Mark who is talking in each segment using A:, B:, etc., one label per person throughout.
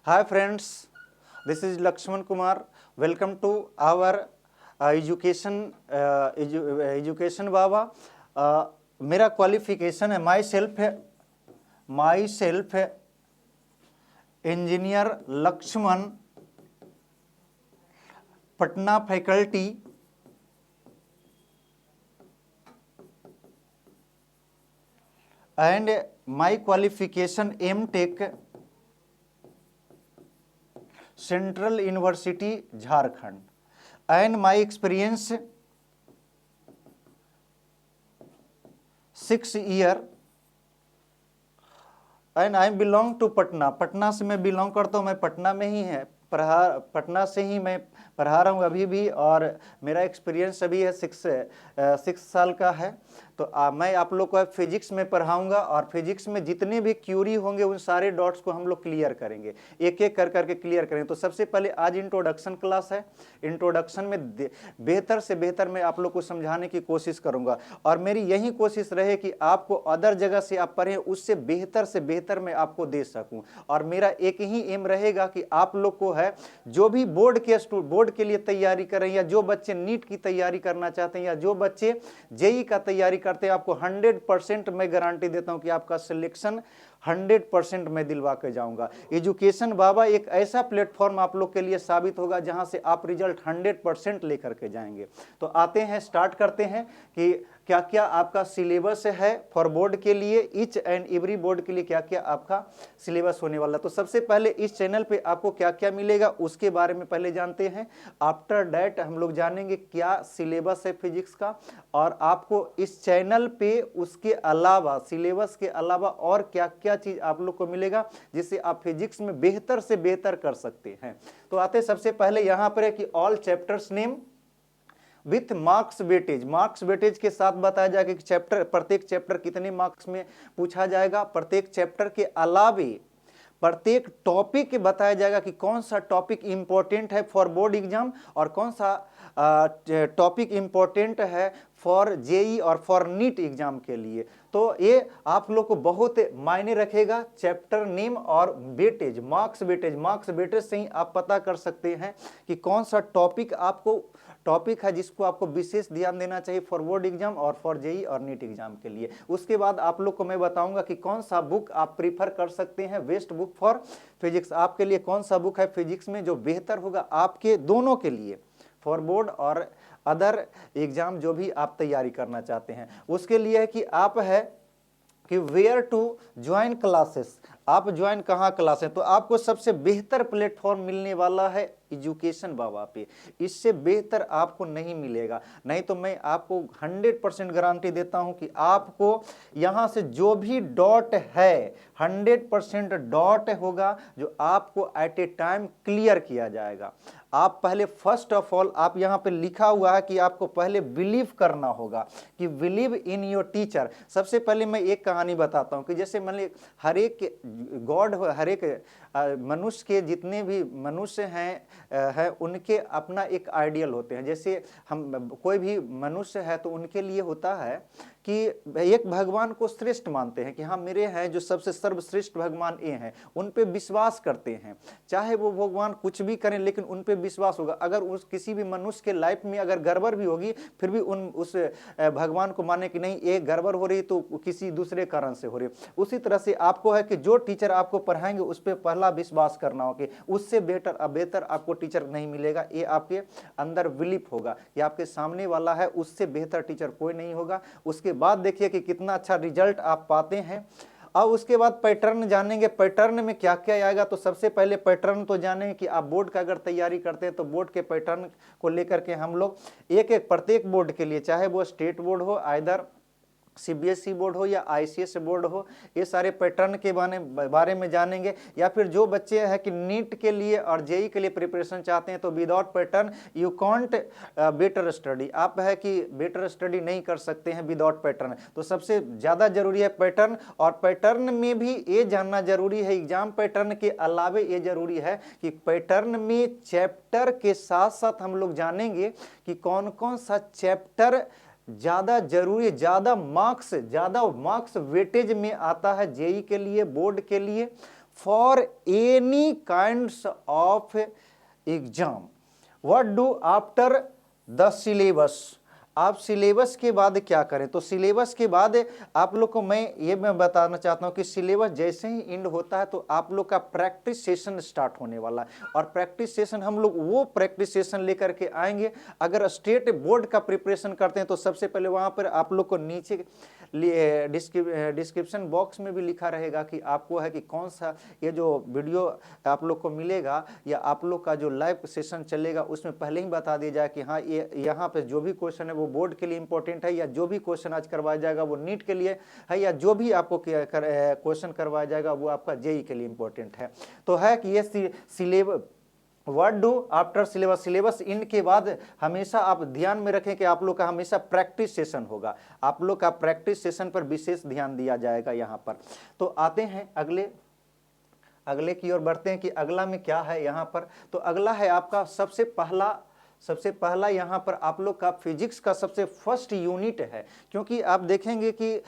A: Hi friends, this is Lakshman Kumar. Welcome to our education बाबा. मेरा qualification है myself है engineer Laxman, Patna faculty and my qualification M.Tech Central University Jharkhand and my experience 6 year and I belong to Patna से मैं belong करता हूँ. मैं पटना में ही है पटना से ही मैं पढ़ा रहा हूँ अभी भी, और मेरा एक्सपीरियंस अभी है 6 साल का है. तो मैं आप लोग को फिजिक्स में पढ़ाऊंगा, और फिजिक्स में जितने भी क्यूरी होंगे उन सारे डॉट्स को हम लोग क्लियर करेंगे, एक एक कर करके क्लियर करेंगे. तो सबसे पहले आज इंट्रोडक्शन क्लास है. इंट्रोडक्शन में बेहतर से बेहतर मैं आप लोग को समझाने की कोशिश करूंगा, और मेरी यही कोशिश रहे कि आपको अदर जगह से आप पढ़ें उससे बेहतर मैं आपको दे सकूं. और मेरा एक ही एम रहेगा कि आप लोग को है जो भी बोर्ड के लिए तैयारी कर रहे हैं, या जो बच्चे नीट की तैयारी करना चाहते हैं, या जो बच्चे जेई का तैयारी करते हैं, आपको 100% मैं गारंटी देता हूं कि आपका सिलेक्शन 100% मैं दिलवा के जाऊंगा. एजुकेशन बाबा एक ऐसा प्लेटफॉर्म आप लोग के लिए साबित होगा जहां से आप रिजल्ट 100% लेकर के जाएंगे. तो आते हैं, स्टार्ट करते हैं कि क्या क्या आपका सिलेबस है फॉर बोर्ड के लिए, ईच एंड एवरी बोर्ड के लिए क्या क्या आपका सिलेबस होने वाला. तो सबसे पहले इस चैनल पे आपको क्या क्या मिलेगा उसके बारे में पहले जानते हैं. आफ्टर दैट हम लोग जानेंगे क्या सिलेबस है फिजिक्स का, और आपको इस चैनल पे उसके अलावा सिलेबस के अलावा और क्या क्या चीज आप लोग को मिलेगा जिससे आप फिजिक्स में बेहतर से बेहतर कर सकते हैं. तो आते सबसे पहले यहां पर है कि all chapters name with marks weightage के साथ बताया जाएगा कि प्रत्येक चैप्टर कितने मार्क्स में पूछा जाएगा. प्रत्येक चैप्टर के अलावे प्रत्येक टॉपिक बताया जाएगा कि कौन सा टॉपिक इंपॉर्टेंट है फॉर बोर्ड एग्जाम और कौन सा टॉपिक इंपॉर्टेंट है फॉर जेई और फॉर नीट एग्जाम के लिए. तो ये आप लोग को बहुत मायने रखेगा. चैप्टर नेम और वेटेज, मार्क्स वेटेज से ही आप पता कर सकते हैं कि कौन सा टॉपिक है जिसको आपको विशेष ध्यान देना चाहिए फॉर बोर्ड एग्जाम और फॉर जेई और नीट एग्जाम के लिए. उसके बाद आप लोग को मैं बताऊंगा कि कौन सा बुक आप प्रीफर कर सकते हैं बेस्ट बुक फॉर फिजिक्स. आपके लिए कौन सा बुक है फिजिक्स में जो बेहतर होगा आपके दोनों के लिए, फॉर बोर्ड और अदर एग्जाम जो भी आप तैयारी करना चाहते हैं. उसके लिए है कि आप है कि वेयर टू ज्वाइन क्लासेस, आप ज्वाइन कहाँ क्लास है. तो आपको सबसे बेहतर प्लेटफॉर्म मिलने वाला है एजुकेशन बाबा पे. इससे बेहतर आपको नहीं मिलेगा. नहीं तो मैं आपको 100% गारंटी देता हूं कि आपको यहां से जो भी डॉट है 100% डॉट होगा जो आपको एट ए टाइम क्लियर किया जाएगा. आप पहले फर्स्ट ऑफ ऑल आप यहां पे लिखा हुआ है कि आपको पहले बिलीव करना होगा कि बिलीव इन योर टीचर. सबसे पहले मैं एक कहानी बताता हूं कि जैसे मान हर एक मनुष्य के जितने भी मनुष्य हैं उनके अपना एक आइडियल होते हैं. जैसे हम कोई भी मनुष्य है तो उनके लिए होता है कि एक भगवान को श्रेष्ठ मानते हैं कि हाँ मेरे हैं जो सबसे सर्वश्रेष्ठ भगवान ये हैं, उन पे विश्वास करते हैं. चाहे वो भगवान कुछ भी करें लेकिन उन पे विश्वास होगा. अगर उस किसी भी मनुष्य के लाइफ में अगर गड़बड़ भी होगी फिर भी उस भगवान को माने कि नहीं ये गड़बड़ हो रही तो किसी दूसरे कारण से हो रही. उसी तरह से आपको है कि जो टीचर आपको पढ़ाएंगे उस पर पहला विश्वास करना होगा. उससे बेहतर आपको टीचर नहीं मिलेगा. ये आपके अंदर बिलीफ होगा कि आपके सामने वाला है उससे बेहतर टीचर कोई नहीं होगा. उसके बाद देखिए कि कितना अच्छा रिजल्ट आप पाते हैं. अब उसके बाद पैटर्न जानेंगे. पैटर्न में क्या क्या आएगा. तो सबसे पहले पैटर्न तो जानेंगे कि आप बोर्ड का अगर तैयारी करते हैं तो बोर्ड के पैटर्न को लेकर के हम लोग एक प्रत्येक बोर्ड के लिए, चाहे वो स्टेट बोर्ड हो, आइदर सीबीएसई बोर्ड हो या आईसीएस बोर्ड हो, ये सारे पैटर्न के बारे में जानेंगे. या फिर जो बच्चे हैं कि नीट के लिए और जेई के लिए प्रिपरेशन चाहते हैं तो without pattern you can't better study, आप है कि बेटर स्टडी नहीं कर सकते हैं विदाउट पैटर्न. तो सबसे ज़्यादा जरूरी है पैटर्न, और पैटर्न में भी ये जानना जरूरी है, एग्जाम पैटर्न के अलावे ये जरूरी है कि पैटर्न में चैप्टर के साथ साथ हम लोग जानेंगे कि कौन कौन सा चैप्टर ज्यादा जरूरी, ज्यादा मार्क्स वेटेज में आता है जेई के लिए, बोर्ड के लिए, for any kinds of exam. What do after the syllabus. आप सिलेबस के बाद क्या करें, तो सिलेबस के बाद आप लोग को मैं बताना चाहता हूं कि सिलेबस जैसे ही एंड होता है तो आप लोग का प्रैक्टिस सेशन स्टार्ट होने वाला है। और प्रैक्टिस सेशन हम लोग वो प्रैक्टिस सेशन लेकर के आएंगे। अगर स्टेट बोर्ड का प्रिपरेशन करते हैं तो सबसे पहले वहां पर आप लोग को नीचे डिस्क्रिप्शन बॉक्स में भी लिखा रहेगा कि आपको है कि कौन सा ये जो वीडियो आप लोग को मिलेगा या आप लोग का जो लाइव सेशन चलेगा उसमें पहले ही बता दिया जाए कि हाँ ये यहाँ पे जो भी क्वेश्चन है वो बोर्ड के लिए इंपॉर्टेंट है, या जो भी क्वेश्चन आज करवाया जाएगा वो नीट के लिए है, या जो भी आपको क्वेश्चन करवाया जाएगा वो आपका जेई के लिए इंपॉर्टेंट है। तो है कि ये syllabus what do after syllabus. Syllabus in के बाद हमेशा आप ध्यान में रखें कि आप लोग का हमेशा प्रैक्टिस सेशन होगा। आप लोग का प्रैक्टिस सेशन पर विशेष ध्यान दिया जाएगा यहाँ पर। तो आते हैं अगले की ओर बढ़ते हैं कि अगला में क्या है यहाँ पर। तो अगला है आपका सबसे पहला यहाँ पर आप लोग का फिजिक्स का सबसे फर्स्ट यूनिट है। क्योंकि आप देखेंगे कि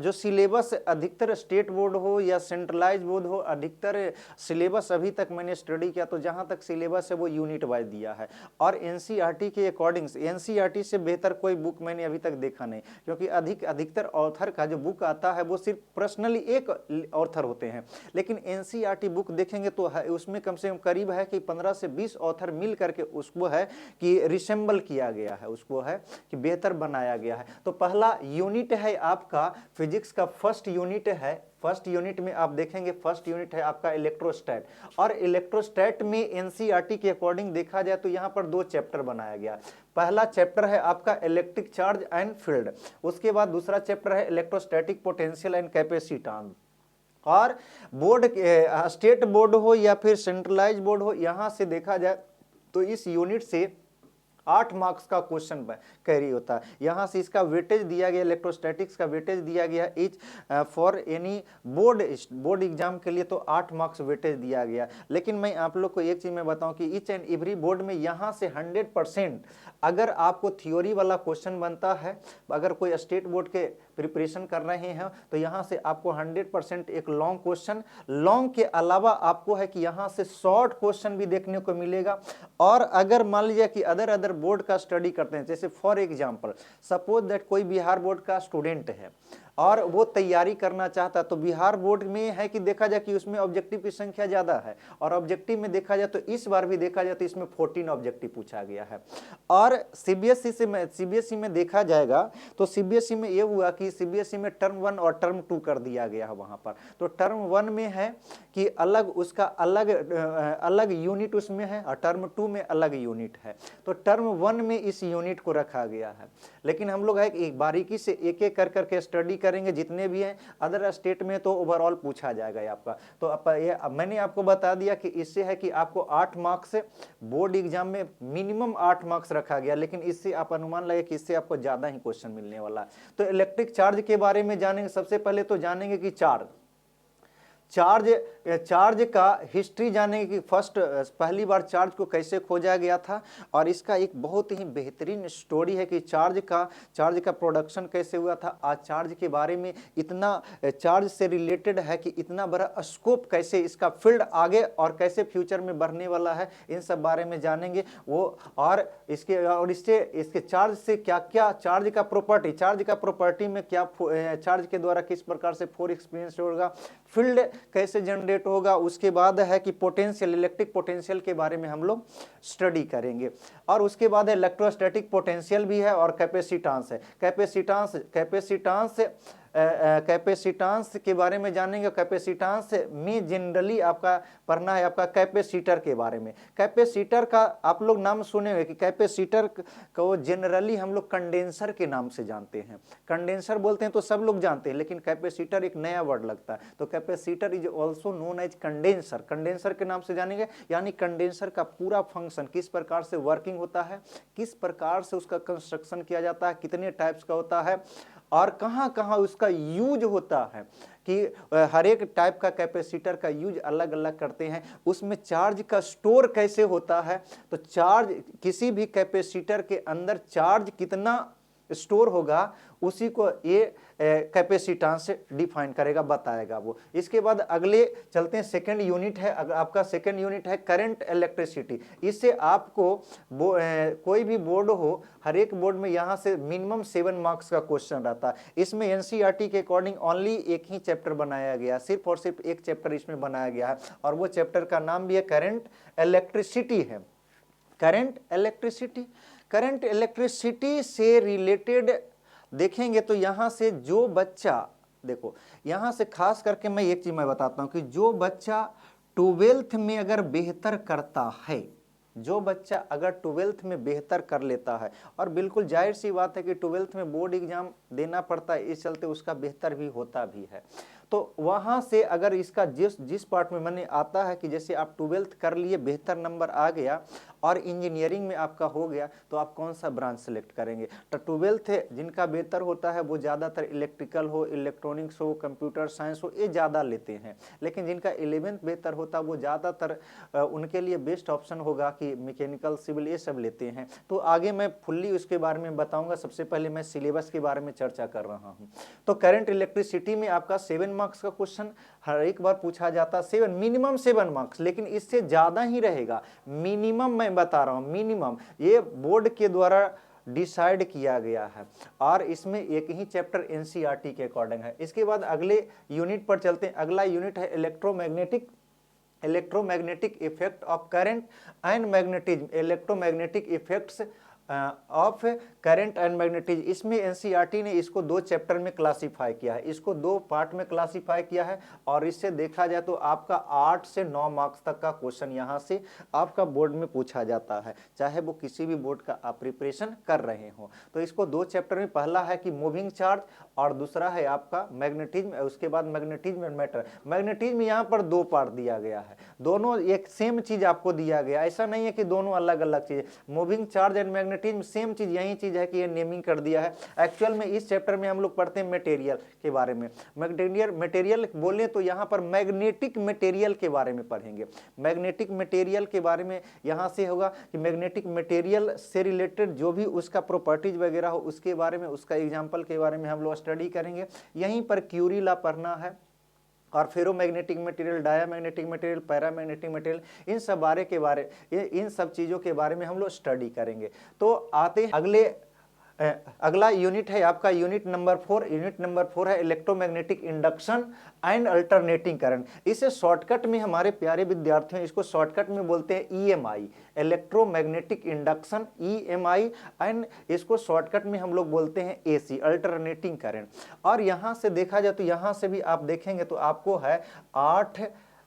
A: जो सिलेबस अधिकतर स्टेट बोर्ड हो या सेंट्रलाइज बोर्ड हो, अधिकतर सिलेबस अभी तक मैंने स्टडी किया तो जहाँ तक सिलेबस है वो यूनिट वाइज दिया है। और एनसीईआरटी के अकॉर्डिंग एनसीईआरटी से बेहतर कोई बुक मैंने अभी तक देखा नहीं। क्योंकि अधिकतर ऑथर का जो बुक आता है वो सिर्फ पर्सनली एक ऑथर होते हैं, लेकिन एनसीईआरटी बुक देखेंगे तो उसमें कम से कम करीब है कि 15 से 20 ऑथर मिल करके उसको है कि रिसेंबल किया गया है, उसको है कि बेहतर बनाया गया है। तो पहला यूनिट है आपका फिजिक्स का फर्स्ट यूनिट है। फर्स्ट यूनिट में आप देखेंगे फर्स्ट यूनिट है आपका इलेक्ट्रोस्टैट। और इलेक्ट्रोस्टैट में एनसीईआरटी के अकॉर्डिंग देखा जाए तो यहाँ पर 2 चैप्टर बनाया गया। पहला चैप्टर है आपका इलेक्ट्रिक चार्ज एंड फील्ड, उसके बाद दूसरा चैप्टर है इलेक्ट्रोस्टैटिक पोटेंशियल एंड कैपेसिटेंस। और बोर्ड स्टेट बोर्ड हो या फिर सेंट्रलाइज बोर्ड हो, यहाँ से देखा जाए तो इस यूनिट से 8 मार्क्स का क्वेश्चन कैरी होता है। यहाँ से इसका वेटेज दिया गया, इलेक्ट्रोस्टैटिक्स का वेटेज दिया गया each for any board exam के लिए तो 8 मार्क्स वेटेज दिया गया। लेकिन मैं आप लोग को एक चीज़ मैं बताऊं कि ईच एंड एवरी बोर्ड में यहाँ से 100% अगर आपको थ्योरी वाला क्वेश्चन बनता है, अगर कोई स्टेट बोर्ड के प्रिपरेशन कर रहे हैं तो यहाँ से आपको 100% एक लॉन्ग क्वेश्चन, लॉन्ग के अलावा आपको है कि यहाँ से शॉर्ट क्वेश्चन भी देखने को मिलेगा। और अगर मान लीजिए कि अदर बोर्ड का स्टडी करते हैं, जैसे फॉर एग्जांपल सपोज दैट कोई बिहार बोर्ड का स्टूडेंट है और वो तैयारी करना चाहता है, तो बिहार बोर्ड में है कि देखा जाए कि उसमें ऑब्जेक्टिव की संख्या ज़्यादा है। और ऑब्जेक्टिव में देखा जाए तो इस बार भी देखा जाए तो इसमें 14 ऑब्जेक्टिव पूछा गया है। और सीबीएसई में देखा जाएगा तो सीबीएसई में ये हुआ कि सीबीएसई में टर्म 1 और टर्म 2 कर दिया गया है वहाँ पर। तो टर्म 1 में है कि उसका अलग यूनिट उसमें है और टर्म 2 में अलग यूनिट है। तो टर्म 1 में इस यूनिट को रखा गया है। लेकिन हम लोग है एक बारीकी से एक एक कर करके स्टडी करेंगे जितने भी हैं। अदर स्टेट में तो ओवरऑल पूछा जाएगा आपका। तो मैंने आपको बता दिया कि इससे है कि आपको 8 मार्क्स बोर्ड एग्जाम में मिनिमम 8 मार्क्स रखा गया, लेकिन इससे आप अनुमान लगे कि इससे आपको ज्यादा ही क्वेश्चन मिलने वाला है। तो इलेक्ट्रिक चार्ज के बारे में जानेंगे। सबसे पहले तो जानेंगे कि चार्ज का हिस्ट्री जानेंगे कि पहली बार चार्ज को कैसे खोजा गया था। और इसका एक बहुत ही बेहतरीन स्टोरी है कि चार्ज का प्रोडक्शन कैसे हुआ था। आज चार्ज के बारे में इतना चार्ज से रिलेटेड है कि इतना बड़ा स्कोप कैसे इसका फील्ड आगे और कैसे फ्यूचर में बढ़ने वाला है, इन सब बारे में जानेंगे वो। और इसके चार्ज से क्या क्या चार्ज का प्रॉपर्टी में क्या चार्ज के द्वारा किस प्रकार से फोर्स एक्सपीरियंस होगा, फील्ड कैसे जनरेट होगा। उसके बाद है कि पोटेंशियल, इलेक्ट्रिक पोटेंशियल के बारे में हम लोग स्टडी करेंगे। और उसके बाद है इलेक्ट्रोस्टैटिक पोटेंशियल भी है और कैपेसिटेंस है। कैपेसिटेंस के बारे में जानेंगे। कैपेसिटेंस में जनरली आपका पढ़ना है आपका कैपेसिटर के बारे में। कैपेसिटर का आप लोग नाम सुने हुए कि कैपेसिटर को जनरली हम लोग कंडेंसर के नाम से जानते हैं। कंडेंसर बोलते हैं तो सब लोग जानते हैं, लेकिन कैपेसिटर एक नया वर्ड लगता है। तो capacitor is also known as condenser. Condenser के नाम से जानेंगे, यानी कंडेंसर का पूरा फंक्शन किस प्रकार से वर्किंग होता है, किस प्रकार से उसका कंस्ट्रक्शन किया जाता है, कितने टाइप्स का होता है और कहाँ कहाँ उसका यूज होता है, कि हर एक टाइप का कैपेसिटर का यूज अलग अलग करते हैं। उसमें चार्ज का स्टोर कैसे होता है, तो चार्ज किसी भी कैपेसिटर के अंदर चार्ज कितना स्टोर होगा उसी को ये कैपेसिटेंस डिफाइन करेगा, बताएगा वो। इसके बाद अगले चलते हैं, सेकंड यूनिट है, अगर आपका सेकंड यूनिट है करंट इलेक्ट्रिसिटी। इससे आपको कोई भी बोर्ड हो, हर एक बोर्ड में यहाँ से मिनिमम 7 मार्क्स का क्वेश्चन रहता है। इसमें एनसीईआरटी के अकॉर्डिंग ओनली एक ही चैप्टर बनाया गया, सिर्फ और सिर्फ एक चैप्टर इसमें बनाया गया है, और वो चैप्टर का नाम भी है करंट इलेक्ट्रिसिटी है। करंट इलेक्ट्रिसिटी, करंट इलेक्ट्रिसिटी से रिलेटेड देखेंगे तो यहां से जो बच्चा, देखो यहां से खास करके मैं एक चीज मैं बताता हूं कि जो बच्चा 12th में अगर बेहतर करता है, जो बच्चा अगर 12th में बेहतर कर लेता है, और बिल्कुल जाहिर सी बात है कि 12th में बोर्ड एग्जाम देना पड़ता है, इस चलते उसका बेहतर भी होता भी है, तो वहां से अगर इसका जिस पार्ट में मैंने आता है कि जैसे आप 12th कर लिए, बेहतर नंबर आ गया और इंजीनियरिंग में आपका हो गया, तो आप कौन सा ब्रांच सेलेक्ट करेंगे। तो 12th जिनका बेहतर होता है वो ज़्यादातर इलेक्ट्रिकल हो, इलेक्ट्रॉनिक्स हो, कंप्यूटर साइंस हो, ये ज़्यादा लेते हैं। लेकिन जिनका 11th बेहतर होता है वो ज़्यादातर उनके लिए बेस्ट ऑप्शन होगा कि मैकेनिकल, सिविल, ये सब लेते हैं। तो आगे मैं फुल्ली उसके बारे में बताऊंगा, सबसे पहले मैं सिलेबस के बारे में चर्चा कर रहा हूँ। तो करंट इलेक्ट्रिसिटी में आपका 7 मार्क्स का क्वेश्चन हर एक बार पूछा जाता है, 7 मिनिमम 7 मार्क्स, लेकिन इससे ज्यादा ही रहेगा। मिनिमम मैं बता रहा हूं, मिनिमम ये बोर्ड के द्वारा डिसाइड किया गया है, और इसमें एक ही चैप्टर एनसीईआरटी के अकॉर्डिंग है। इसके बाद अगले यूनिट पर चलते हैं। अगला यूनिट है electromagnetic effect of current and magnetism, electromagnetic effects of current and magnetism. इसमें एनसीईआरटी ने इसको 2 चैप्टर में क्लासिफाई किया है, इसको 2 पार्ट में क्लासिफाई किया है, और इससे देखा जाए तो आपका 8 से 9 मार्क्स तक का क्वेश्चन यहाँ से आपका बोर्ड में पूछा जाता है, चाहे वो किसी भी बोर्ड का आप प्रिपरेशन कर रहे हो। तो इसको 2 चैप्टर में, पहला है कि मूविंग चार्ज और दूसरा है आपका मैग्नेटिज्म, उसके बाद मैग्नेटिज्म एंड मैटर। मैग्नेटिज्म यहाँ पर 2 पार्ट दिया गया है, दोनों एक सेम चीज आपको दिया गया, ऐसा नहीं है कि दोनों अलग अलग चीज। Moving charge and magnetism same चीज, यही चीज है कि ये नेमिंग कर दिया है। एक्चुअल में इस चैप्टर में हम लोग पढ़ते हैं मटेरियल के बारे में। मटेरियल बोले तो यहाँ पर मैग्नेटिक मटेरियल के बारे में पढ़ेंगे। मैग्नेटिक मटेरियल के बारे में यहाँ से होगा कि मैग्नेटिक मटेरियल से रिलेटेड जो भी उसका प्रॉपर्टीज वगैरह हो, उसके बारे में, उसका एग्जाम्पल के बारे में हम लोग स्टडी करेंगे। यहीं पर क्यूरी लॉ पढ़ना है, और ferromagnetic material, diamagnetic material, paramagnetic material, इन सब चीज़ों के बारे में हम लोग स्टडी करेंगे। तो आते हैं अगला यूनिट है आपका यूनिट नंबर 4। यूनिट नंबर 4 है electromagnetic induction and alternating current. इसे शॉर्टकट में हमारे प्यारे विद्यार्थियों इसको शॉर्टकट में बोलते हैं EMI, electromagnetic induction, EMI, and इसको शॉर्टकट में हम लोग बोलते हैं एसी, अल्टरनेटिंग करंट। और यहाँ से देखा जाए तो यहाँ से भी आप देखेंगे तो आपको है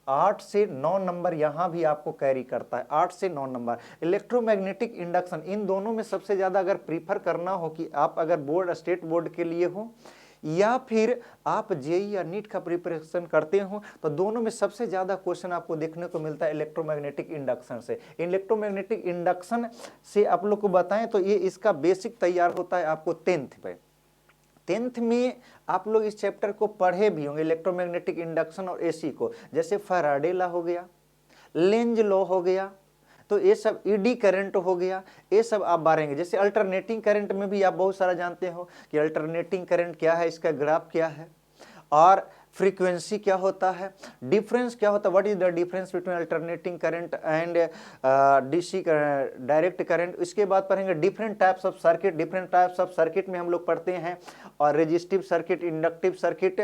A: 8 से 9 नंबर यहाँ भी आपको कैरी करता है, 8 से 9 नंबर। इलेक्ट्रोमैग्नेटिक इंडक्शन, इन दोनों में सबसे ज़्यादा अगर प्रीफर करना हो कि आप अगर बोर्ड, स्टेट बोर्ड के लिए हो या फिर आप जेईई या नीट का प्रिपरेशन करते हो, तो दोनों में सबसे ज़्यादा क्वेश्चन आपको देखने को मिलता है इलेक्ट्रोमैग्नेटिक इंडक्शन से। इलेक्ट्रोमैग्नेटिक इंडक्शन से आप लोग को बताएं तो ये इसका बेसिक तैयार होता है आपको 10th पे। 10th में आप लोग इस चैप्टर को पढ़े भी होंगे, इलेक्ट्रोमैग्नेटिक इंडक्शन और एसी को, जैसे फैराडे लॉ हो गया, लेंज लॉ हो गया, तो ये सब ईडी करंट हो गया, ये सब आप बारेंगे। जैसे अल्टरनेटिंग करंट में भी आप बहुत सारा जानते हो कि अल्टरनेटिंग करंट क्या है, इसका ग्राफ क्या है, और फ्रीक्वेंसी क्या होता है, डिफरेंस क्या होता है, what is the difference between alternating current and DC direct current. इसके बाद पढ़ेंगे different types of circuit. Different types of circuit में हम लोग पढ़ते हैं और resistive circuit, inductive circuit,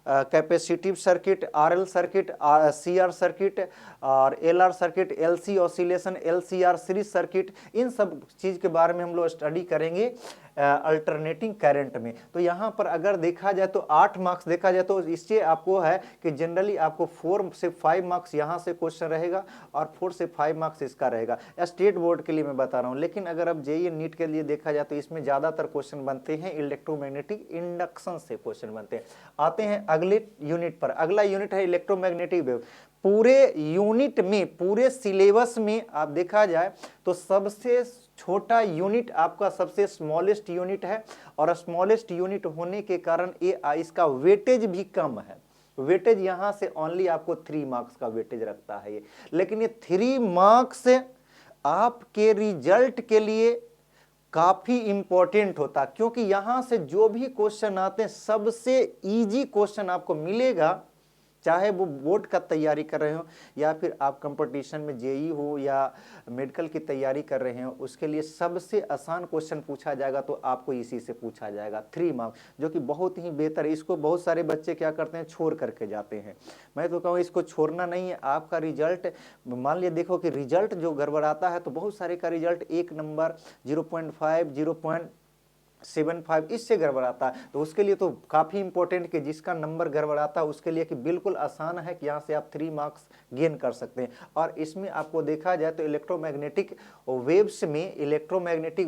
A: capacitive circuit, RL circuit, CR circuit और LR circuit, LC oscillation, LCR series circuit, इन सब चीज के बारे में हम लोग स्टडी करेंगे अल्टरनेटिंग करंट में। तो यहाँ पर अगर देखा जाए तो 8 मार्क्स देखा जाए तो इससे आपको है कि जनरली आपको 4 से 5 मार्क्स यहाँ से क्वेश्चन रहेगा और 4 से 5 मार्क्स इसका रहेगा। स्टेट बोर्ड के लिए मैं बता रहा हूँ, लेकिन अगर अब जेईई नीट के लिए देखा जाए तो इसमें ज्यादातर क्वेश्चन बनते हैं इलेक्ट्रोमैग्नेटिक इंडक्शन से क्वेश्चन बनते हैं। आते हैं अगले यूनिट पर। अगला यूनिट है इलेक्ट्रोमैग्नेटिक वेव। पूरे यूनिट में, पूरे सिलेबस में आप देखा जाए तो सबसे छोटा यूनिट आपका सबसे स्मॉलेस्ट यूनिट है, और स्मॉलेस्ट यूनिट होने के कारण ये इसका वेटेज भी कम है। वेटेज यहां से ओनली आपको 3 मार्क्स का वेटेज रखता है ये, लेकिन ये 3 मार्क्स आपके रिजल्ट के लिए काफी इंपॉर्टेंट होता, क्योंकि यहां से जो भी क्वेश्चन आते हैं सबसे इजी क्वेश्चन आपको मिलेगा, चाहे वो बोर्ड का तैयारी कर रहे हो या फिर आप कंपटीशन में जेई हो या मेडिकल की तैयारी कर रहे हो, उसके लिए सबसे आसान क्वेश्चन पूछा जाएगा तो आपको इसी से पूछा जाएगा 3 मार्क्स, जो कि बहुत ही बेहतर है। इसको बहुत सारे बच्चे क्या करते हैं, छोड़ करके जाते हैं। मैं तो कहूँ इसको छोड़ना नहीं है। आपका रिजल्ट मान लिया, देखो कि रिजल्ट जो गड़बड़ाता है तो बहुत सारे का रिजल्ट 1 नंबर 0.5 0.75 इससे गड़बड़ाता है, तो उसके लिए तो काफ़ी इंपॉर्टेंट कि जिसका नंबर गड़बड़ाता है उसके लिए कि बिल्कुल आसान है कि यहाँ से आप 3 मार्क्स गेन कर सकते हैं। और इसमें आपको देखा जाए तो इलेक्ट्रोमैग्नेटिक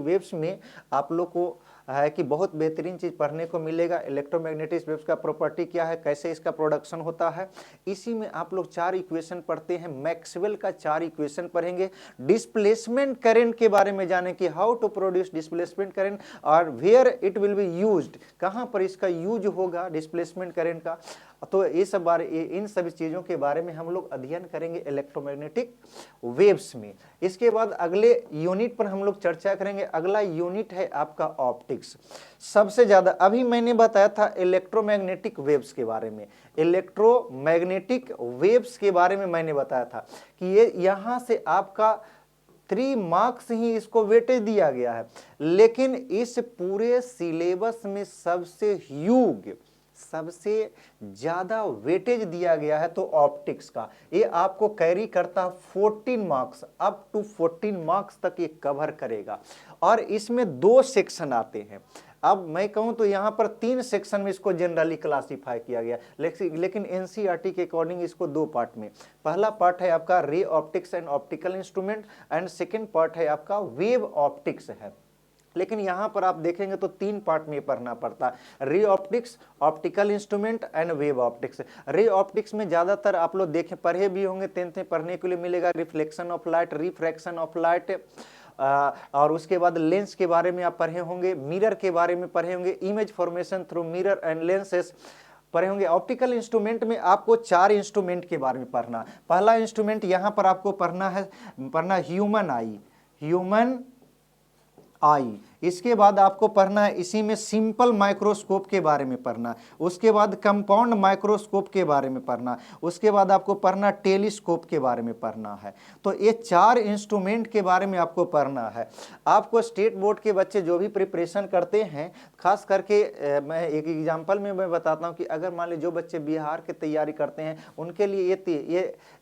A: वेव्स में आप लोग को है कि बहुत बेहतरीन चीज़ पढ़ने को मिलेगा। इलेक्ट्रोमैग्नेटिक वेव्स का प्रॉपर्टी क्या है, कैसे इसका प्रोडक्शन होता है, इसी में आप लोग 4 इक्वेशन पढ़ते हैं। मैक्सवेल का 4 इक्वेशन पढ़ेंगे। डिस्प्लेसमेंट करंट के बारे में जाने कि how to produce displacement current और where it will be used, कहाँ पर इसका यूज होगा डिस्प्लेसमेंट करंट का। तो ये सब इन सभी चीज़ों के बारे में हम लोग अध्ययन करेंगे इलेक्ट्रोमैग्नेटिक वेव्स में। इसके बाद अगले यूनिट पर हम लोग चर्चा करेंगे। अगला यूनिट है आपका ऑप्टिक्स। सबसे ज़्यादा अभी मैंने बताया था इलेक्ट्रोमैग्नेटिक वेव्स के बारे में, इलेक्ट्रोमैग्नेटिक वेव्स के बारे में मैंने बताया था कि ये यहाँ से आपका 3 मार्क्स ही इसको वेटेज दिया गया है, लेकिन इस पूरे सिलेबस में सबसे ज्यादा वेटेज दिया गया है तो ऑप्टिक्स का। ये आपको कैरी करता 14 मार्क्स, अप टू 14 मार्क्स तक ये कवर करेगा। और इसमें 2 सेक्शन आते हैं। अब मैं कहूं तो यहां पर 3 सेक्शन में इसको जनरली क्लासिफाई किया गया, लेकिन एनसीईआरटी के अकॉर्डिंग इसको 2 पार्ट में। पहला पार्ट है आपका ray optics and optical instrument and second part है आपका वेव ऑप्टिक्स है। लेकिन यहां पर आप देखेंगे तो 3 पार्ट में पढ़ना पड़ता है, ray optics, optical instrument and wave optics. Ray optics में ज्यादातर आप लोग देखें पढ़े भी होंगे, 10th में पढ़ने के लिए मिलेगा reflection of light, refraction of light, और उसके बाद लेंस के बारे में आप पढ़े होंगे, मिरर के बारे में पढ़े होंगे, image formation through mirror and lenses पढ़े होंगे। ऑप्टिकल इंस्ट्रूमेंट में आपको 4 इंस्ट्रूमेंट के बारे में पढ़ना। पहला इंस्ट्रूमेंट यहां पर आपको पढ़ना ह्यूमन आई। इसके बाद आपको पढ़ना है इसी में सिंपल माइक्रोस्कोप के बारे में पढ़ना, उसके बाद कंपाउंड माइक्रोस्कोप के बारे में पढ़ना, उसके बाद आपको पढ़ना टेलीस्कोप के बारे में पढ़ना है। तो ये 4 इंस्ट्रूमेंट के बारे में आपको पढ़ना है। आपको स्टेट बोर्ड के बच्चे जो भी प्रिपरेशन करते हैं, खास करके मैं एक एग्जाम्पल में मैं बताता हूँ कि अगर मान लीजिए जो बच्चे बिहार की तैयारी करते हैं उनके लिए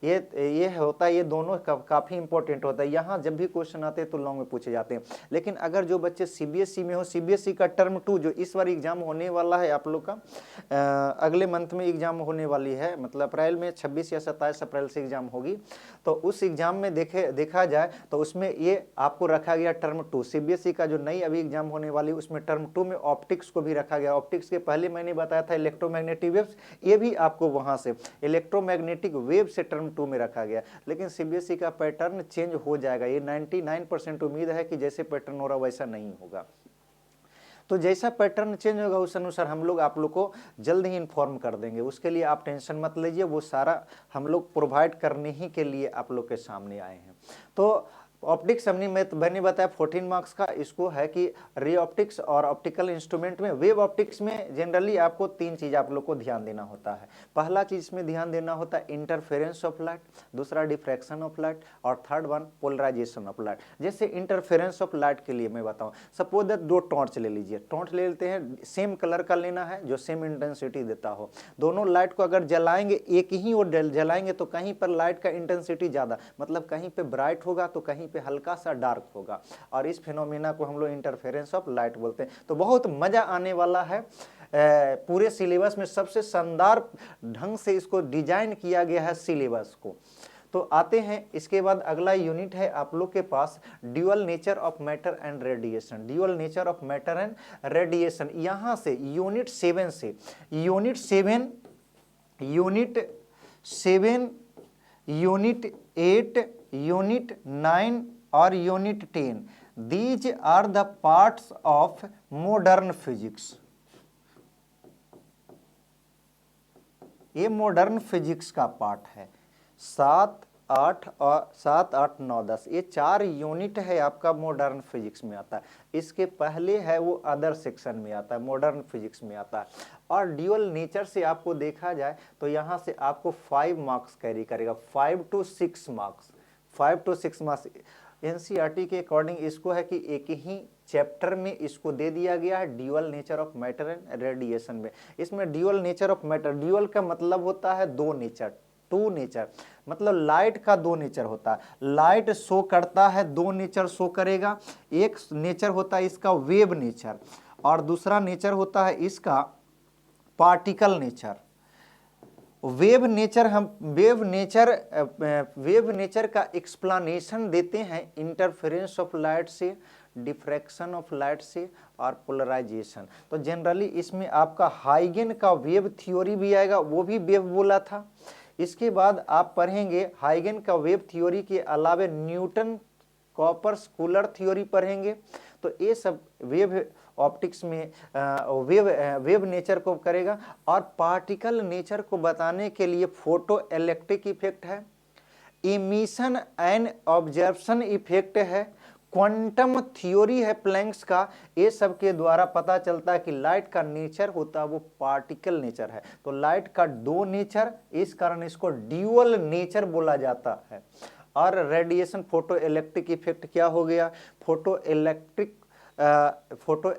A: ये होता है, ये दोनों काफ़ी इंपॉर्टेंट होता है। यहाँ जब भी क्वेश्चन आते हैं तो लॉन्ग में पूछे जाते हैं। लेकिन अगर जो बच्चे सीबीएसई में हो, सीबीएसई का टर्म 2 जो इस बार एग्जाम होने वाला है आप लोग का, अगले मंथ में एग्जाम होने वाली है, मतलब अप्रैल में 26 या 27 अप्रैल से एग्जाम होगी। तो उस एग्जाम में देखा जाए तो उसमें ये आपको रखा गया टर्म 2। सीबीएसई का जो नई अभी एग्जाम होने वाली उसमें टर्म 2 में ऑप्टिक्स को भी रखा गया। ऑप्टिक्स के पहले मैंने बताया था इलेक्ट्रोमैग्नेटिक वेव्स, ये भी आपको वहां से इलेक्ट्रोमैग्नेटिक वेव से टर्म 2 में रखा गया। लेकिन सीबीएसई का पैटर्न चेंज हो जाएगा, ये 99% उम्मीद है कि जैसे पैटर्न हो रहा वैसा नहीं होगा। तो जैसा पैटर्न चेंज होगा उस अनुसार हम लोग आप लोग को जल्द ही इन्फॉर्म कर देंगे, उसके लिए आप टेंशन मत लीजिए, वो सारा हम लोग प्रोवाइड करने ही के लिए आप लोग के सामने आए हैं। तो ऑप्टिक्स मैंने बताया 14 मार्क्स का, इसको है कि रे ऑप्टिक्स और ऑप्टिकल इंस्ट्रूमेंट में। वेव ऑप्टिक्स में जनरली आपको 3 चीज आप लोग को ध्यान देना होता है। पहला चीज में ध्यान देना होता है इंटरफेरेंस ऑफ लाइट, दूसरा डिफ्रैक्शन ऑफ लाइट और third one polarisation of light. जैसे इंटरफेरेंस ऑफ लाइट के लिए मैं बताऊं, सपोज दैट 2 टॉर्च ले लीजिए, टॉर्च ले लेते हैं, सेम कलर का लेना है जो सेम इंटेंसिटी देता हो। दोनों लाइट को अगर जलाएंगे, एक ही ओर जलाएंगे तो कहीं पर लाइट का इंटेंसिटी ज्यादा, मतलब कहीं पे ब्राइट होगा तो कहीं पे हल्का सा डार्क होगा, और इस फिनोमेना को हम लोग इंटरफेरेंस ऑफ लाइट बोलते हैं। तो बहुत मजा आने वाला है। पूरे सिलेबस में सबसे शानदार ढंग से इसको डिजाइन किया गया है सिलेबस को। तो आते हैं इसके बाद अगला यूनिट है आप लोग के पास dual nature of matter and radiation. Dual nature of matter and radiation, यहां से यूनिट 7 से यूनिट 8, यूनिट 9 और unit 10, these are the parts of modern physics. ये मॉडर्न फिजिक्स का पार्ट है। 7, 8 और 7, 8, 9, 10 ये 4 यूनिट है आपका मॉडर्न फिजिक्स में आता है। इसके पहले है वो अदर सेक्शन में आता है, मॉडर्न फिजिक्स में आता है। और ड्यूअल नेचर से आपको देखा जाए तो यहाँ से आपको 5 मार्क्स कैरी करेगा, 5 to 6 marks, 5 to 6 marks. NCERT के अकॉर्डिंग इसको है कि एक ही चैप्टर में इसको दे दिया गया है, dual nature of matter and radiation में। इसमें dual nature of matter, dual का मतलब होता है दो नेचर, टू नेचर, मतलब लाइट का दो नेचर होता है। लाइट शो करता है, दो नेचर शो करेगा। एक नेचर होता है इसका वेव नेचर और दूसरा नेचर होता है इसका पार्टिकल नेचर। वेव नेचर का एक्सप्लेनेशन देते हैं इंटरफेरेंस ऑफ लाइट से, डिफ्रैक्शन ऑफ लाइट से और पोलराइजेशन। तो जनरली इसमें आपका हाइगन का वेव थ्योरी भी आएगा, वो भी वेव बोला था। इसके बाद आप पढ़ेंगे हाइगन का वेव थ्योरी के अलावा न्यूटन कॉपर्स कूलर थ्योरी पढ़ेंगे। तो ये सब वेव ऑप्टिक्स में वेव नेचर को करेगा। और पार्टिकल नेचर को बताने के लिए फोटो इलेक्ट्रिक इफेक्ट है, इमिशन एंड ऑब्जर्प्शन इफेक्ट है, क्वांटम थ्योरी है प्लैंक्स का। ये सब के द्वारा पता चलता है कि लाइट का नेचर होता है वो पार्टिकल नेचर है। तो लाइट का दो नेचर, इस कारण इसको ड्यूअल नेचर बोला जाता है। और रेडिएशन फोटो इलेक्ट्रिक इफेक्ट क्या हो गया,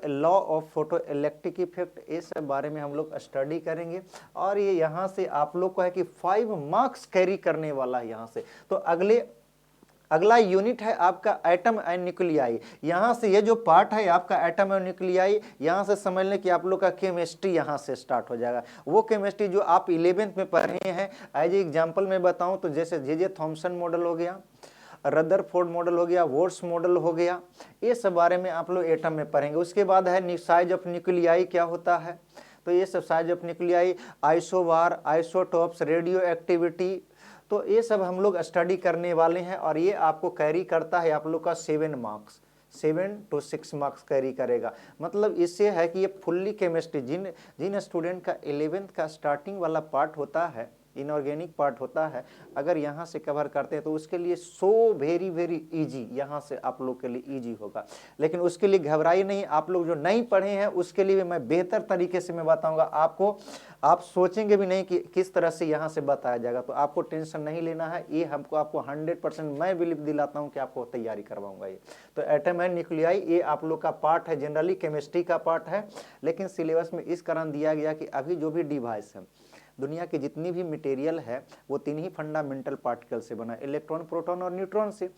A: law of photo electric effect, इस बारे में हम लोग स्टडी करेंगे। और ये यहाँ से आप लोग को है कि 5 मार्क्स कैरी करने वाला है यहाँ से। तो अगला यूनिट है आपका एटम एंड न्यूक्लियाई। यहाँ से ये जो पार्ट है आपका एटम एंड न्यूक्लियाई, यहाँ से समझ लें कि आप लोग का केमिस्ट्री यहाँ से स्टार्ट हो जाएगा। वो केमिस्ट्री जो आप 11th में पढ़े हैं। एज एग्जाम्पल में बताऊँ तो जैसे जे थॉम्सन मॉडल हो गया, रदरफोर्ड मॉडल हो गया, वोर्स मॉडल हो गया, ये सब बारे में आप लोग एटम में पढ़ेंगे। उसके बाद है साइज ऑफ न्यूक्लियाई क्या होता है, तो ये सब size of nuclei, isobar, isotopes, radio activity, तो ये सब हम लोग स्टडी करने वाले हैं। और ये आपको कैरी करता है आप लोग का 7 मार्क्स, 7 to 6 मार्क्स कैरी करेगा। मतलब इससे है कि ये फुल्ली केमिस्ट्री, जिन स्टूडेंट का 11th का स्टार्टिंग वाला पार्ट होता है, इनऑर्गेनिक पार्ट होता है, अगर यहाँ से कवर करते हैं तो उसके लिए वेरी वेरी इजी, यहाँ से आप लोग के लिए इजी होगा। लेकिन उसके लिए घबराइए नहीं, आप लोग जो नहीं पढ़े हैं उसके लिए मैं बेहतर तरीके से मैं बताऊंगा आपको। आप सोचेंगे भी नहीं कि किस तरह से यहाँ से बताया जाएगा। तो आपको टेंशन नहीं लेना है, ये आपको 100% मैं बिलीव दिलाता हूँ कि आपको तैयारी करवाऊंगा ये। तो एटम एंड न्यूक्लियाई ये आप लोग का पार्ट है, जनरली केमिस्ट्री का पार्ट है। लेकिन सिलेबस में इस कारण दिया गया कि अभी जो भी डिवाइस है, दुनिया की जितनी भी मटेरियल है वो 3 ही फंडामेंटल पार्टिकल से बना है, इलेक्ट्रॉन, प्रोटॉन और न्यूट्रॉन से।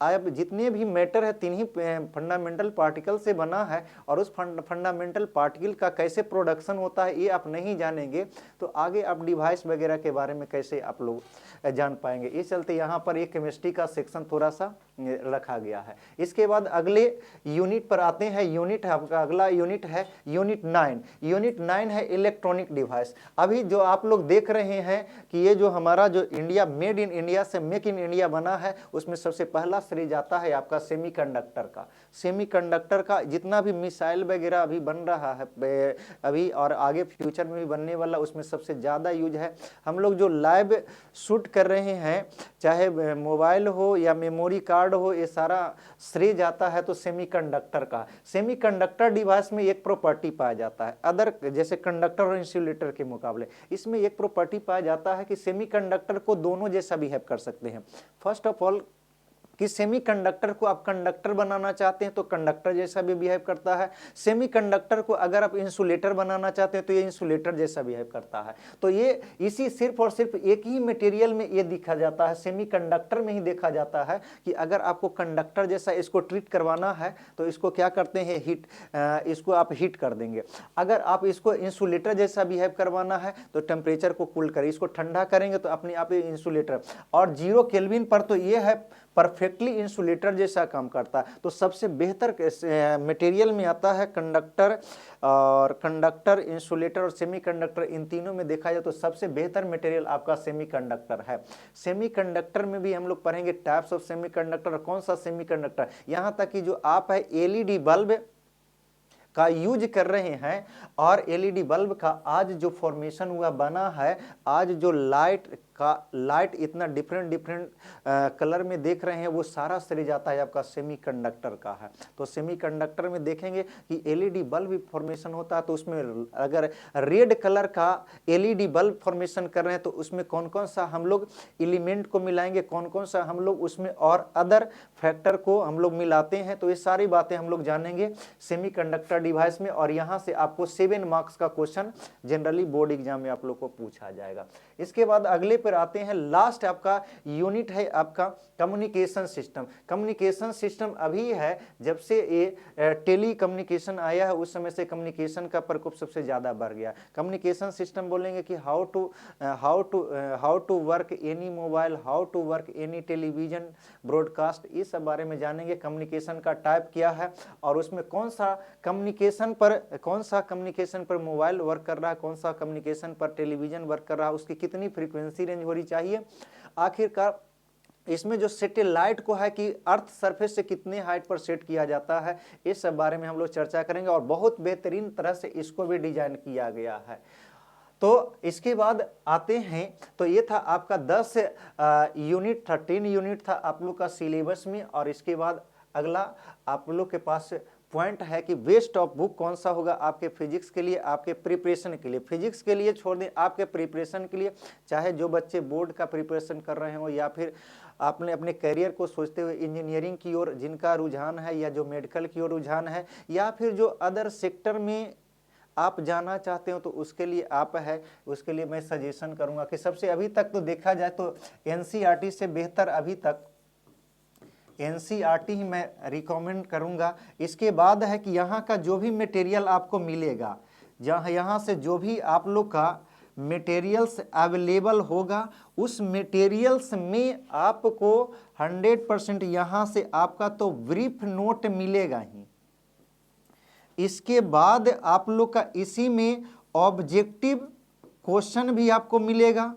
A: अब जितने भी मैटर है 3 ही फंडामेंटल पार्टिकल से बना है। और उस फंडामेंटल पार्टिकल का कैसे प्रोडक्शन होता है ये आप नहीं जानेंगे तो आगे आप डिवाइस वगैरह के बारे में कैसे आप लोग जान पाएंगे। इस चलते यहाँ पर एक केमिस्ट्री का सेक्शन थोड़ा सा रखा गया है। इसके बाद अगले यूनिट पर आते हैं। यूनिट है आपका, अगला यूनिट है यूनिट 9। यूनिट 9 है इलेक्ट्रॉनिक डिवाइस। अभी जो आप लोग देख रहे हैं कि ये जो हमारा जो इंडिया, मेड इन इंडिया से मेक इन इंडिया बना है, उसमें सबसे पहला श्रेय जाता है आपका सेमीकंडक्टर का। सेमीकंडक्टर का जितना भी मिसाइल वगैरह अभी बन रहा है अभी और आगे फ्यूचर में भी बनने वाला, उसमें सबसे ज़्यादा यूज है। हम लोग जो लाइव शूट कर रहे हैं, चाहे मोबाइल हो या मेमोरी कार्ड हो, ये सारा श्रेय जाता है तो सेमीकंडक्टर का। सेमीकंडक्टर डिवाइस में एक प्रॉपर्टी पाया जाता है अदर, जैसे कंडक्टर और इंसुलेटर के मुकाबले, इसमें एक प्रॉपर्टी पाया जाता है कि सेमीकंडक्टर को दोनों जैसा बिहेव कर सकते हैं। फर्स्ट ऑफ ऑल कि सेमीकंडक्टर को आप कंडक्टर बनाना चाहते हैं तो कंडक्टर जैसा भी बिहेव करता है। सेमीकंडक्टर को अगर आप इंसुलेटर बनाना चाहते हैं तो ये इंसुलेटर जैसा बिहेव करता है। तो ये इसी सिर्फ और सिर्फ एक ही मटेरियल में ये देखा जाता है, सेमीकंडक्टर में ही देखा जाता है कि अगर आपको कंडक्टर जैसा इसको ट्रीट करवाना है तो इसको क्या करते हैं, इसको आप हीट कर देंगे। अगर आप इसको इंसुलेटर जैसा बिहेव करवाना है तो टेम्परेचर को कूल करें, इसको ठंडा करेंगे तो अपने आप इंसुलेटर। और 0 केल्विन पर तो ये है परफेक्टली इंसुलेटर जैसा काम करता है। तो सबसे बेहतर मटेरियल में आता है कंडक्टर, और कंडक्टर, इंसुलेटर और सेमीकंडक्टर, इन तीनों में देखा जाए तो सबसे बेहतर मटेरियल आपका सेमीकंडक्टर है। सेमीकंडक्टर में भी हम लोग पढ़ेंगे टाइप्स ऑफ सेमीकंडक्टर, कौन सा सेमीकंडक्टर, यहाँ तक कि जो आप है एलईडी बल्ब का यूज कर रहे हैं। और एलईडी बल्ब का आज जो फॉर्मेशन हुआ बना है, आज जो लाइट का लाइट इतना डिफरेंट डिफरेंट कलर में देख रहे हैं, वो सारा श्रेय जाता है आपका सेमीकंडक्टर का है। तो सेमीकंडक्टर में देखेंगे कि एलईडी बल्ब भी फॉर्मेशन होता है, तो उसमें अगर रेड कलर का एलईडी बल्ब फॉर्मेशन कर रहे हैं तो उसमें कौन कौन सा हम लोग एलिमेंट को मिलाएंगे, कौन कौन सा हम लोग उसमें और अदर फैक्टर को हम लोग मिलाते हैं, तो ये सारी बातें हम लोग जानेंगे सेमीकंडक्टर डिवाइस में। और यहाँ से आपको 7 मार्क्स का क्वेश्चन जनरली बोर्ड एग्जाम में आप लोग को पूछा जाएगा। इसके बाद अगले पर आते हैं, लास्ट आपका यूनिट है आपका कम्युनिकेशन सिस्टम। कम्युनिकेशन सिस्टम अभी है, जब से ये टेली कम्युनिकेशन आया है उस समय से कम्युनिकेशन का प्रकोप सबसे ज्यादा बढ़ गया। कम्युनिकेशन सिस्टम बोलेंगे कि how to work any mobile, how to work any television broadcast, ये सब बारे में जानेंगे। कम्युनिकेशन का टाइप क्या है और उसमें कौन सा कम्युनिकेशन पर मोबाइल वर्क कर रहा है, कौन सा कम्युनिकेशन पर टेलीविजन वर्क कर रहा है, उसकी कितनी फ्रीक्वेंसी रेंज होनी चाहिए। आखिरकार इसमें जो सैटेलाइट को है कि अर्थ सरफेस से कितने हाइट पर सेट किया जाता है, इस सब बारे में हम लोग चर्चा करेंगे। और बहुत बेहतरीन तरह से इसको भी डिजाइन किया गया है। तो इसके बाद आते हैं, तो ये था आपका 10 यूनिट था, 10 यूनिट था आप लोग का सिलेबस में। और इसके बाद अगला आप लोग के पास पॉइंट है कि बेस्ट ऑफ बुक कौन सा होगा आपके फिजिक्स के लिए, आपके प्रिपरेशन के लिए। फिजिक्स के लिए छोड़ दें, आपके प्रिपरेशन के लिए, चाहे जो बच्चे बोर्ड का प्रिपरेशन कर रहे हो या फिर आपने अपने करियर को सोचते हुए इंजीनियरिंग की ओर जिनका रुझान है, या जो मेडिकल की ओर रुझान है, या फिर जो अदर सेक्टर में आप जाना चाहते हो, तो उसके लिए आप है, उसके लिए मैं सजेशन करूंगा कि सबसे अभी तक तो देखा जाए तो एनसीईआरटी से बेहतर अभी तक एनसीईआरटी ही मैं रिकमेंड करूंगा। इसके बाद है कि यहाँ का जो भी मटेरियल आपको मिलेगा, यहाँ से जो भी आप लोग का मटेरियल्स अवेलेबल होगा, उस मटेरियल्स में आपको 100% यहाँ से आपका तो ब्रीफ नोट मिलेगा ही। इसके बाद आप लोग का इसी में ऑब्जेक्टिव क्वेश्चन भी आपको मिलेगा।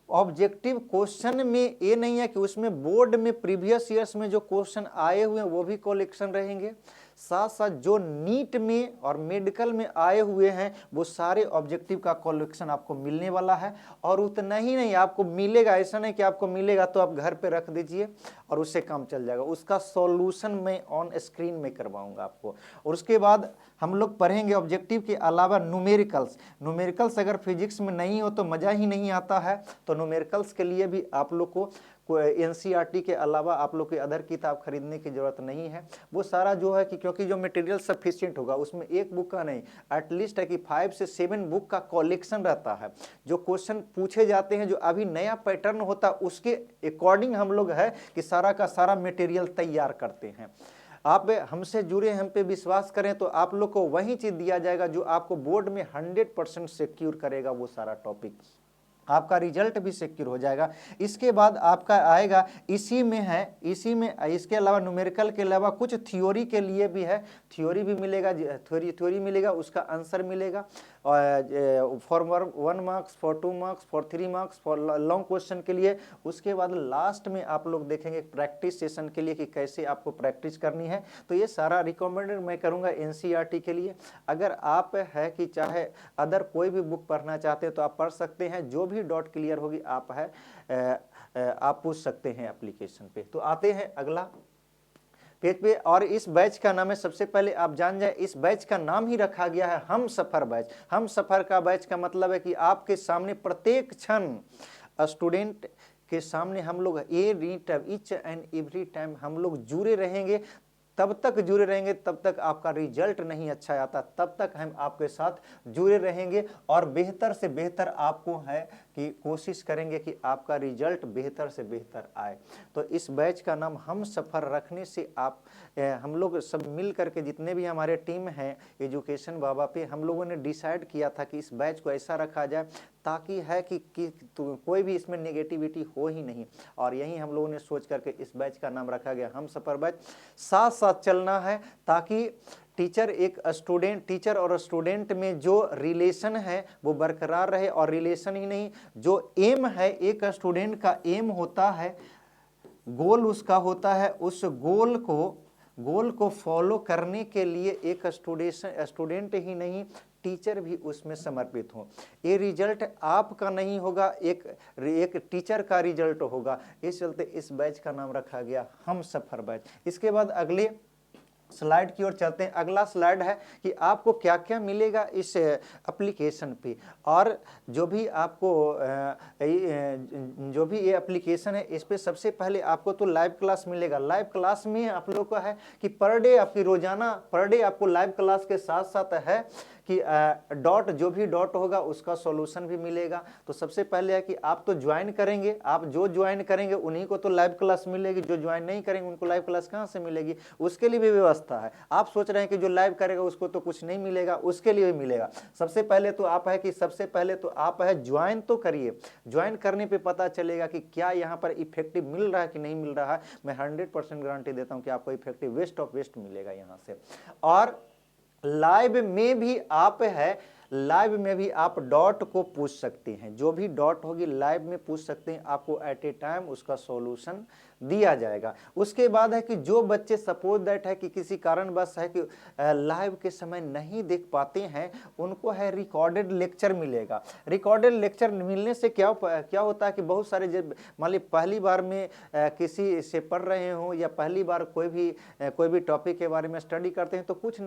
A: ऑब्जेक्टिव क्वेश्चन में ये नहीं है कि उसमें बोर्ड में प्रीवियस ईयर्स में जो क्वेश्चन आए हुए हैं वो भी कलेक्शन रहेंगे, साथ साथ जो नीट में और मेडिकल में आए हुए हैं वो सारे ऑब्जेक्टिव का कलेक्शन आपको मिलने वाला है। और उतना ही नहीं आपको मिलेगा, ऐसा नहीं कि आपको मिलेगा तो आप घर पे रख दीजिए और उससे काम चल जाएगा, उसका सॉल्यूशन मैं ऑन स्क्रीन में करवाऊंगा आपको। और उसके बाद हम लोग पढ़ेंगे ऑब्जेक्टिव के अलावा न्यूमेरिकल्स अगर फिजिक्स में नहीं हो तो मज़ा ही नहीं आता है। तो न्यूमेरिकल्स के लिए भी आप लोग को एनसीईआरटी के अलावा आप लोग के अदर किताब खरीदने की जरूरत नहीं है। वो सारा जो है कि क्योंकि जो मटेरियल सफिशिएंट होगा उसमें एक बुक का नहीं, एटलीस्ट है कि 5 से 7 बुक का कलेक्शन रहता है। जो क्वेश्चन पूछे जाते हैं, जो अभी नया पैटर्न होता है, उसके अकॉर्डिंग हम लोग है कि सारा का सारा मटेरियल तैयार करते हैं। आप हमसे जुड़े, हम पे विश्वास करें तो आप लोग को वही चीज दिया जाएगा जो आपको बोर्ड में 100% सिक्योर करेगा। वो सारा टॉपिक आपका रिजल्ट भी सिक्योर हो जाएगा। इसके बाद आपका आएगा, इसी में है, इसके अलावा न्यूमेरिकल के अलावा कुछ थ्योरी के लिए भी है, थ्योरी भी मिलेगा, थ्योरी मिलेगा, उसका आंसर मिलेगा for 1 marks, for 2 marks, for 3 marks, for long question के लिए। उसके बाद लास्ट में आप लोग देखेंगे प्रैक्टिस सेशन के लिए कि कैसे आपको प्रैक्टिस करनी है। तो ये सारा रिकमेंडेड मैं करूँगा एनसीईआरटी के लिए। अगर आप है कि चाहे अदर कोई भी बुक पढ़ना चाहते हैं तो आप पढ़ सकते हैं, जो भी डॉट क्लियर होगी आप है आप पूछ सकते हैं एप्लीकेशन पे। तो आते हैं अगला पेज पे, और इस बैच का नाम है, सबसे पहले आप जान जाए, इस बैच का नाम ही रखा गया है हम सफर बैच। हम सफर का बैच का मतलब है कि आपके सामने प्रत्येक क्षण स्टूडेंट के सामने हम लोग ईच एंड एवरी टाइम हम लोग जुड़े रहेंगे। तब तक जुड़े रहेंगे तब तक आपका रिजल्ट नहीं अच्छा आता, तब तक हम आपके साथ जुड़े रहेंगे और बेहतर से बेहतर आपको है कि कोशिश करेंगे कि आपका रिजल्ट बेहतर से बेहतर आए। तो इस बैच का नाम हम सफ़र रखने से आप हम लोग सब मिल करके जितने भी हमारे टीम हैं एजुकेशन बाबा पे, हम लोगों ने डिसाइड किया था कि इस बैच को ऐसा रखा जाए ताकि है कि कोई भी इसमें नेगेटिविटी हो ही नहीं। और यही हम लोगों ने सोच करके इस बैच का नाम रखा गया हम सफ़र बैच। साथ साथ चलना है ताकि टीचर और स्टूडेंट में जो रिलेशन है वो बरकरार रहे। और रिलेशन ही नहीं, जो एम है, एक स्टूडेंट का एम होता है, गोल उसका होता है, उस गोल को फॉलो करने के लिए एक स्टूडेंट ही नहीं टीचर भी उसमें समर्पित हो। ये रिजल्ट आपका नहीं होगा, एक टीचर का रिजल्ट होगा। इस चलते इस बैच का नाम रखा गया हम सफर बैच। इसके बाद अगले स्लाइड की ओर चलते हैं। अगला स्लाइड है कि आपको क्या क्या मिलेगा इस एप्लीकेशन पे, और जो भी आपको जो भी ये एप्लीकेशन है इस पे सबसे पहले आपको तो लाइव क्लास मिलेगा। लाइव क्लास में आप लोग को है कि पर डे आपकी रोजाना पर डे आपको लाइव क्लास के साथ साथ है कि डॉट जो भी डॉट होगा उसका सॉल्यूशन भी मिलेगा। तो सबसे पहले है कि आप तो ज्वाइन करेंगे, आप जो ज्वाइन करेंगे उन्हीं को तो लाइव क्लास मिलेगी, जो ज्वाइन नहीं करेंगे उनको लाइव क्लास कहाँ से मिलेगी, उसके लिए भी व्यवस्था है। आप सोच रहे हैं कि जो लाइव करेगा उसको तो कुछ नहीं मिलेगा, उसके लिए भी मिलेगा। सबसे पहले तो आप है कि सबसे पहले तो आप है ज्वाइन तो करिए। ज्वाइन करने पे पता चलेगा कि क्या यहाँ पर इफेक्टिव मिल रहा है कि नहीं मिल रहा है। मैं 100% गारंटी देता हूँ कि आपको इफेक्टिव वेस्ट ऑफ वेस्ट मिलेगा यहाँ से। और लाइव में भी आप है, लाइव में भी आप डॉट को पूछ सकते हैं, जो भी डॉट होगी लाइव में पूछ सकते हैं, आपको एट ए टाइम उसका सॉल्यूशन दिया जाएगा। उसके बाद है कि जो बच्चे सपोज दैट है कि किसी कारणवश है कि लाइव के समय नहीं देख पाते हैं, उनको है रिकॉर्डेड लेक्चर मिलेगा। रिकॉर्डेड लेक्चर मिलने से क्या होता है कि बहुत सारे जब मान ली पहली बार में किसी से पढ़ रहे हो या पहली बार कोई भी टॉपिक के बारे में स्टडी करते हैं तो कुछ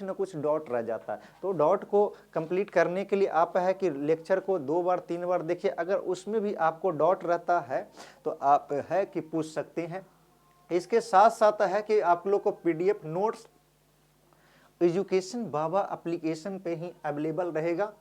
A: न कुछ डॉट रह जाता है। तो डॉट को कंप्लीट करने के लिए आप है कि लेक्चर को 2 बार 3 बार देखिए। अगर उसमें भी आपको डॉट रहता है तो आप है कि पूछ सकते हैं। इसके साथ साथ है कि आप लोग को पीडीएफ नोट्स एजुकेशन बाबा एप्लीकेशन पे ही अवेलेबल रहेगा,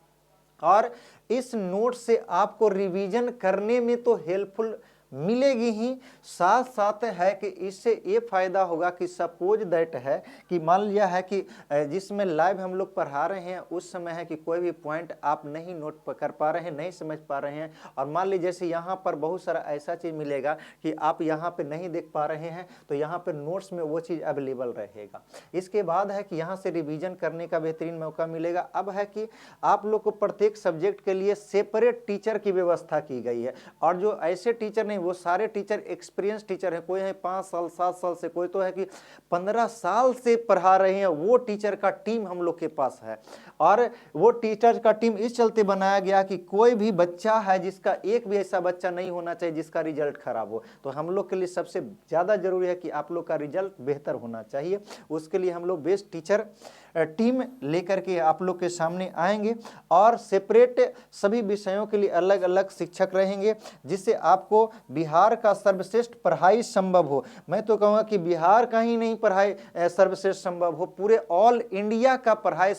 A: और इस नोट से आपको रिवीजन करने में तो हेल्पफुल मिलेगी ही, साथ साथ है कि इससे ये फायदा होगा कि सपोज दैट है कि मान लिया है कि जिसमें लाइव हम लोग पढ़ा रहे हैं उस समय है कि कोई भी पॉइंट आप नहीं नोट कर पा रहे हैं, नहीं समझ पा रहे हैं, और मान लीजिए जैसे यहाँ पर बहुत सारा ऐसा चीज मिलेगा कि आप यहाँ पे नहीं देख पा रहे हैं तो यहाँ पर नोट्स में वो चीज अवेलेबल रहेगा। इसके बाद है कि यहाँ से रिवीजन करने का बेहतरीन मौका मिलेगा। अब है कि आप लोग को प्रत्येक सब्जेक्ट के लिए सेपरेट टीचर की व्यवस्था की गई है, और जो ऐसे टीचर नहीं वो सारे टीचर एक्सपीरियंस टीचर है। कोई है 5 साल 7 साल से, कोई तो है कि 15 साल से पढ़ा रहे हैं, वो टीचर का टीम हम लोग के पास है। और वो टीचर का टीम इस चलते बनाया गया कि कोई भी बच्चा है जिसका एक भी ऐसा बच्चा नहीं होना चाहिए जिसका रिजल्ट खराब हो। तो हम लोग के लिए सबसे ज्यादा जरूरी है कि आप लोग का रिजल्ट बेहतर होना चाहिए। उसके लिए हम लोग बेस्ट टीचर टीम लेकर के आप लोग के सामने आएंगे, और सेपरेट सभी विषयों के लिए अलग अलग शिक्षक रहेंगे, जिससे आपको बिहार का सर्वश्रेष्ठ पढ़ाई संभव हो। मैं तो कहूँगा कि बिहार का ही नहीं पढ़ाई सर्वश्रेष्ठ संभव हो, पूरे ऑल इंडिया का पढ़ाई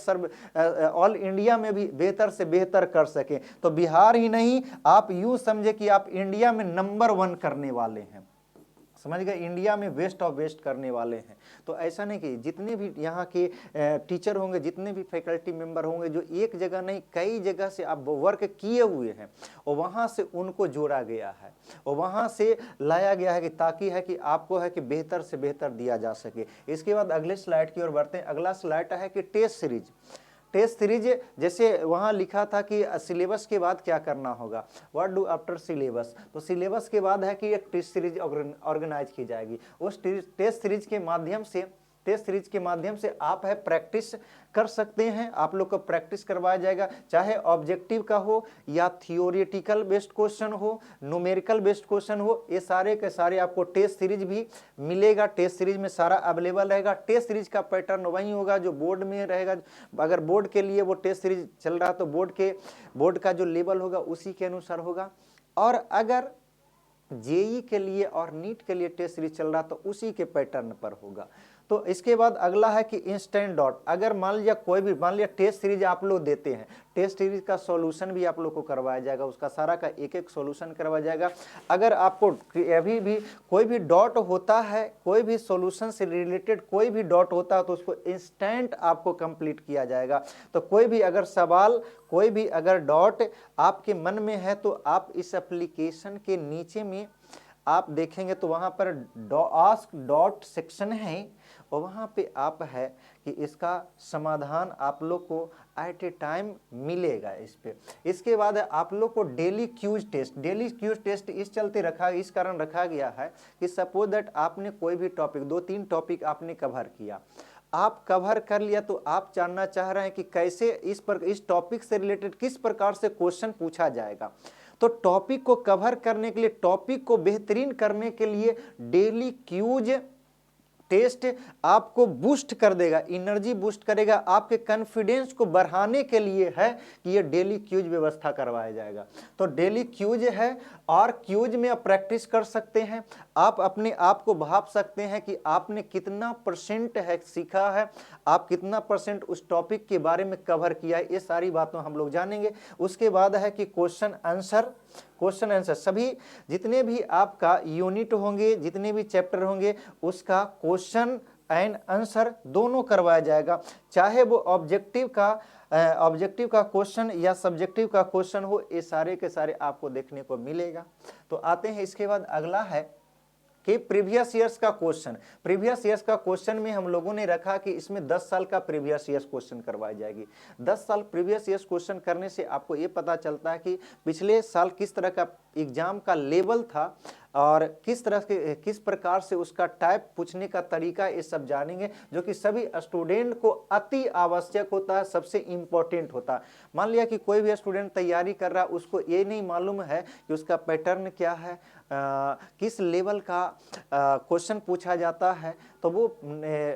A: ऑल इंडिया में भी बेहतर से बेहतर कर सके। तो बिहार ही नहीं, आप यूं समझे कि आप इंडिया में नंबर 1 करने वाले हैं, समझ गए, इंडिया में वेस्ट ऑफ वेस्ट करने वाले हैं। तो ऐसा नहीं कि जितने भी यहाँ के टीचर होंगे, जितने भी फैकल्टी मेंबर होंगे, जो एक जगह नहीं कई जगह से आप वर्क किए हुए हैं, और वहाँ से उनको जोड़ा गया है और वहाँ से लाया गया है कि ताकि है कि आपको है कि बेहतर से बेहतर दिया जा सके। इसके बाद अगले स्लाइड की ओर बढ़ते हैं। अगला स्लाइड है कि टेस्ट सीरीज। टेस्ट सीरीज जैसे वहाँ लिखा था कि सिलेबस के बाद क्या करना होगा, व्हाट डू आफ्टर सिलेबस। तो सिलेबस के बाद है कि एक टेस्ट सीरीज ऑर्गेनाइज की जाएगी। उस टेस्ट सीरीज के माध्यम से आप है प्रैक्टिस कर सकते हैं। आप लोग को प्रैक्टिस करवाया जाएगा, चाहे ऑब्जेक्टिव का हो या थियोरिटिकल बेस्ड क्वेश्चन हो, न्यूमेरिकल बेस्ड क्वेश्चन हो, ये सारे के सारे आपको टेस्ट सीरीज भी मिलेगा। टेस्ट सीरीज में सारा अवेलेबल रहेगा। टेस्ट सीरीज का पैटर्न वही होगा जो बोर्ड में रहेगा। अगर बोर्ड के लिए वो टेस्ट सीरीज चल रहा तो बोर्ड का जो लेवल होगा उसी के अनुसार होगा, और अगर जेई के लिए और नीट के लिए टेस्ट सीरीज चल रहा तो उसी के पैटर्न पर होगा। तो इसके बाद अगला है कि इंस्टेंट डॉट। अगर मान लिया टेस्ट सीरीज आप लोग देते हैं, टेस्ट सीरीज का सॉल्यूशन भी आप लोग को करवाया जाएगा, उसका सारा का एक सॉल्यूशन करवाया जाएगा। अगर आपको अभी भी कोई भी डॉट होता है, कोई भी सॉल्यूशन से रिलेटेड कोई भी डॉट होता है तो उसको इंस्टेंट आपको कंप्लीट किया जाएगा। तो कोई भी अगर सवाल, कोई भी अगर डॉट आपके मन में है तो आप इस एप्लीकेशन के नीचे में आप देखेंगे तो वहां पर आस्क डॉट सेक्शन है, और वहां पे आप है कि इसका समाधान आप लोग को एट ए टाइम मिलेगा इस पे। इसके बाद आप लोग को डेली क्यूज टेस्ट इस कारण रखा गया है कि सपोज दैट आपने कोई भी टॉपिक 2-3 टॉपिक आपने कवर किया, आप कवर कर लिया तो आप जानना चाह रहे हैं कि कैसे इस टॉपिक से रिलेटेड किस प्रकार से क्वेश्चन पूछा जाएगा। तो टॉपिक को कवर करने के लिए, टॉपिक को बेहतरीन करने के लिए डेली क्यूज टेस्ट आपको बूस्ट कर देगा, एनर्जी बूस्ट करेगा, आपके कॉन्फिडेंस को बढ़ाने के लिए है कि ये डेली क्यूज व्यवस्था करवाया जाएगा। तो डेली क्यूज है और क्यूज में आप प्रैक्टिस कर सकते हैं, आप अपने आप को भाप सकते हैं कि आपने कितना परसेंट है सीखा है, आप कितना परसेंट उस टॉपिक के बारे में कवर किया है, ये सारी बातों हम लोग जानेंगे। उसके बाद है कि क्वेश्चन आंसर सभी जितने भी आपका यूनिट होंगे, जितने भी चैप्टर होंगे, उसका क्वेश्चन एंड आंसर दोनों करवाया जाएगा, चाहे वो ऑब्जेक्टिव का क्वेश्चन या सब्जेक्टिव का क्वेश्चन हो, ये सारे के सारे आपको देखने को मिलेगा। तो आते हैं इसके बाद अगला है कि प्रीवियस ईयर्स का क्वेश्चन में हम लोगों ने रखा कि इसमें 10 साल का प्रीवियस ईयर्स क्वेश्चन करवाई जाएगी। 10 साल प्रीवियस ईयर्स क्वेश्चन करने से आपको ये पता चलता है कि पिछले साल किस तरह का एग्जाम का लेवल था और किस प्रकार से उसका टाइप पूछने का तरीका, ये सब जानेंगे, जो कि सभी स्टूडेंट को अति आवश्यक होता है, सबसे इंपॉर्टेंट होता है। मान लिया कि कोई भी स्टूडेंट तैयारी कर रहा है, उसको ये नहीं मालूम है कि उसका पैटर्न क्या है, किस लेवल का क्वेश्चन पूछा जाता है, तो वो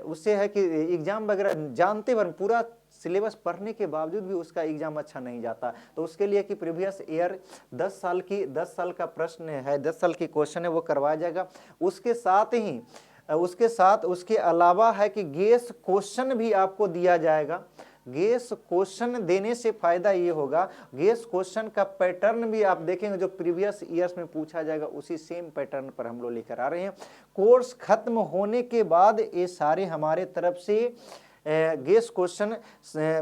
A: उससे है कि एग्जाम वगैरह जानते पर पूरा सिलेबस पढ़ने के बावजूद भी उसका एग्जाम अच्छा नहीं जाता। तो उसके लिए कि प्रीवियस ईयर 10 साल का प्रश्न है, 10 साल की क्वेश्चन है, वो करवाया जाएगा। उसके अलावा है कि गेस क्वेश्चन भी आपको दिया जाएगा। गेस क्वेश्चन देने से फायदा ये होगा, गेस क्वेश्चन का पैटर्न भी आप देखेंगे जो प्रीवियस ईयर्स में पूछा जाएगा, उसी सेम पैटर्न पर हम लोग लेकर आ रहे हैं। कोर्स खत्म होने के बाद ये सारे हमारे तरफ से गेस क्वेश्चन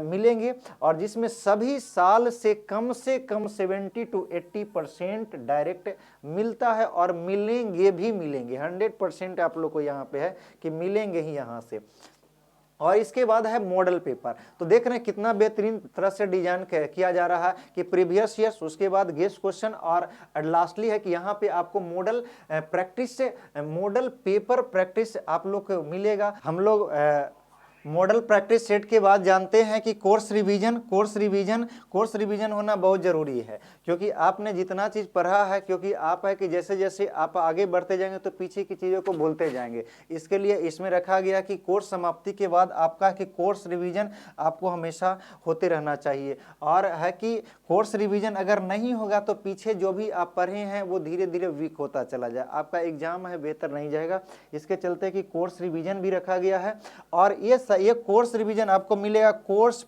A: मिलेंगे और जिसमें सभी साल से कम 70 to 80% डायरेक्ट मिलता है और मिलेंगे 100% आप लोग को यहाँ पे है कि मिलेंगे ही यहाँ से। और इसके बाद है मॉडल पेपर। तो देख रहे हैं कितना बेहतरीन तरह से डिजाइन किया जा रहा है कि प्रीवियस ईयर्स, उसके बाद गेस क्वेश्चन और लास्टली है कि यहाँ पे आपको मॉडल पेपर प्रैक्टिस आप लोग को मिलेगा। हम लोग मॉडल प्रैक्टिस सेट के बाद जानते हैं कि कोर्स रिवीजन होना बहुत ज़रूरी है, क्योंकि आपने जितना चीज़ पढ़ा है, क्योंकि आप है कि जैसे जैसे आप आगे बढ़ते जाएंगे तो पीछे की चीज़ों को भूलते जाएंगे। इसके लिए इसमें रखा गया कि कोर्स समाप्ति के बाद आपका कि कोर्स रिवीजन आपको हमेशा होते रहना चाहिए, और है कि कोर्स रिवीजन अगर नहीं होगा तो पीछे जो भी आप पढ़े हैं वो धीरे धीरे वीक होता चला जाए, आपका एग्जाम है बेहतर नहीं जाएगा। इसके चलते कि कोर्स रिवीजन भी रखा गया है। और ये कोर्स रिवीजन आपको मिलेगा कोर्स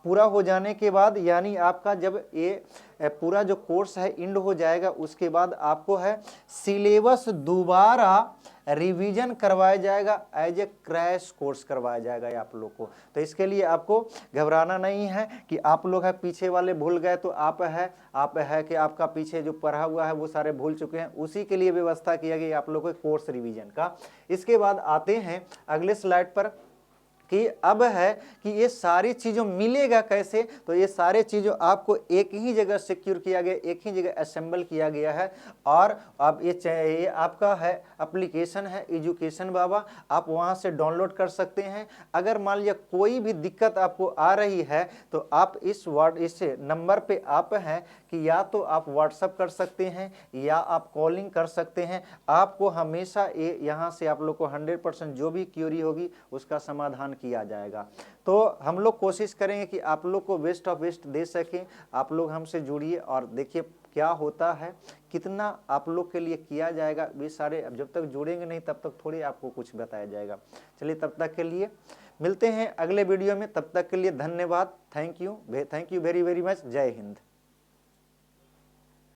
A: पूरा हो जाने के बाद, यानी आपका जब ये पूरा जो कोर्स है एंड हो जाएगा, उसके बाद आपको है सिलेबस दोबारा रिवीजन करवाया जाएगा, एज ए क्रैश कोर्स करवाया जाएगा आप लोग को। तो इसके लिए आपको घबराना नहीं है कि आप लोग है पीछे वाले भूल गए, तो आप है कि आपका पीछे जो पढ़ा हुआ है वो सारे भूल चुके हैं, उसी के लिए व्यवस्था किया गया आप लोग को कोर्स रिवीजन का। इसके बाद आते हैं अगले स्लाइड पर कि अब है कि ये सारी चीज़ों मिलेगा कैसे। तो ये सारे चीज़ों आपको एक ही जगह सिक्योर किया गया, एक ही जगह असेंबल किया गया है। और अब ये आपका है एप्लीकेशन है एजुकेशन बाबा, आप वहाँ से डाउनलोड कर सकते हैं। अगर मान लिया कोई भी दिक्कत आपको आ रही है तो आप इस नंबर पे आप हैं कि या तो आप व्हाट्सअप कर सकते हैं या आप कॉलिंग कर सकते हैं। आपको हमेशा ये यहाँ से आप लोग को 100% जो भी क्यूरी होगी उसका समाधान किया जाएगा। तो हम लोग कोशिश करेंगे कि आप लोग को बेस्ट ऑफ बेस्ट दे सकें। आप लोग हमसे जुड़िए और देखिए क्या होता है, कितना आप लोग के लिए किया जाएगा। वे सारे अब जब तक जुड़ेंगे नहीं तब तक थोड़ी आपको कुछ बताया जाएगा। चलिए तब तक के लिए मिलते हैं अगले वीडियो में, तब तक के लिए धन्यवाद। Thank you very very much. जय हिंद।